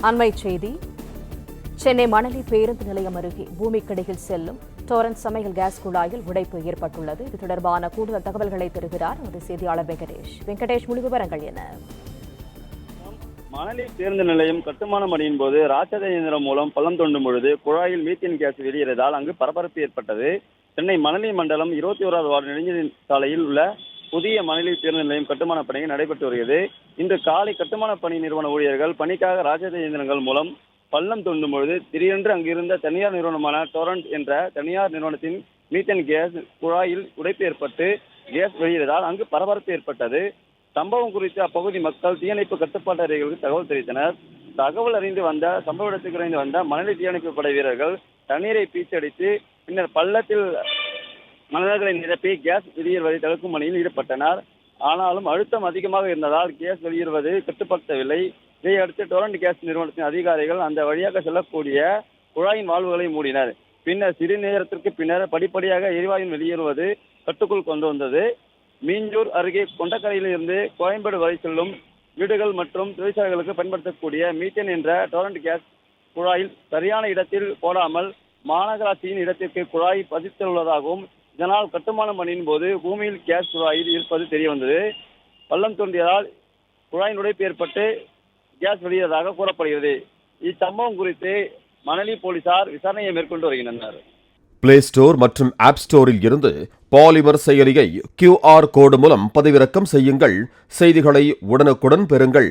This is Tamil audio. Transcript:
அண்மைச் செய்தி. சென்னை மணலி பேருந்து நிலையம் அருகே பூமிக்கடியில் செல்லும் டோரன்ட் சமையல் கேஸ் குழாயில் உடைப்பு ஏற்பட்டுள்ளது. இது தொடர்பான கூடுதல் தகவல்களை தருகிறார் நமது செய்தியாளர் வெங்கடேஷ். முழு விவரங்கள் என்ன? மணலி பேருந்து நிலையம் கட்டுமான பணியின் போது ராட்சத இயந்திரம் மூலம் பள்ளம் தோண்டும் பொழுது குழாயில் மீத்தேன் கேஸ் வெளியேறியதால் அங்கு பரபரப்பு ஏற்பட்டது. சென்னை மணலி மண்டலம் 21வது வார்டு நெடுஞ்சாலை சாலையில் உள்ள புதிய மணலி பேருந்து நிலையம் கட்டுமான பணிகள் நடைபெற்று வருகிறது. இன்று காலை கட்டுமான பணி நிறுவன ஊழியர்கள் பணிக்காக ராட்சத இயந்திரங்கள் மூலம் பள்ளம் தோண்டும் பொழுது திடீரென்று அங்கிருந்த தனியார் நிறுவனமான டோரண்ட் என்ற தனியார் நிறுவனத்தின் மீத்தேன் கேஸ் குழாயில் உடைப்பு ஏற்பட்டு கேஸ் வெளியேறியதால் அங்கு பரபரப்பு ஏற்பட்டது. சம்பவம் குறித்து அப்பகுதி மக்கள் தீயணைப்பு கட்டுப்பாட்டு அறைகளுக்கு தகவல் தெரிவித்தனர். தகவல் அறிந்து வந்த சம்பவ இடத்துக்கு அறிந்து வந்த மணலி தீயணைப்பு படை வீரர்கள் தண்ணீரை பீச்சடித்து பின்னர் பள்ளத்தில் மணல்களை நிரப்பி கேஸ் வெளியேறுவதை தடுக்கும் பணியில் ஈடுபட்டனர். ஆனாலும் அழுத்தம் அதிகமாக இருந்ததால் கேஸ் வெளியேறுவது கட்டுப்படுத்தவில்லை. இதையடுத்து டோரண்ட் கேஸ் நிறுவனத்தின் அதிகாரிகள் அந்த வழியாக செல்லக்கூடிய குழாயின் வால்வுகளை மூடினர். பின்னர் சிறு நேரத்திற்கு பின்னர் படிப்படியாக எரிவாயு வெளியேறுவது கட்டுக்குள் கொண்டு வந்தது. மீஞ்சூர் அருகே கொண்டக்கரையில் இருந்து கோயம்பேடு வரை செல்லும் வீடுகள் மற்றும் தொழிற்சாலைகளுக்கு பயன்படுத்தக்கூடிய மீத்தேன் என்ற டோரண்ட் கேஸ் குழாயில் சரியான இடத்தில் போடாமல் மாநகராட்சியின் இடத்திற்கு குழாய் பதித்துள்ளதாகவும் இதனால் கட்டுமான பணியின் போது பூமியில் கேஸ் குழாயில் இருப்பது தெரிய வந்தது. பள்ளம் தோண்டியதால் குழாயின் உடைப்பு ஏற்பட்டு கேஸ் வெளியேறதாக கூறப்படுகிறது. இச்சம்பவம் குறித்து மணலி போலீசார் விசாரணையை மேற்கொண்டு வருகின்றனர். பிளே ஸ்டோர் மற்றும் ஆப் ஸ்டோரில் இருந்து பாலிமர் செயலியை QR கோடு மூலம் பதிவிறக்கம் செய்யுங்கள். செய்திகளை உடனுக்குடன் பெறுங்கள்.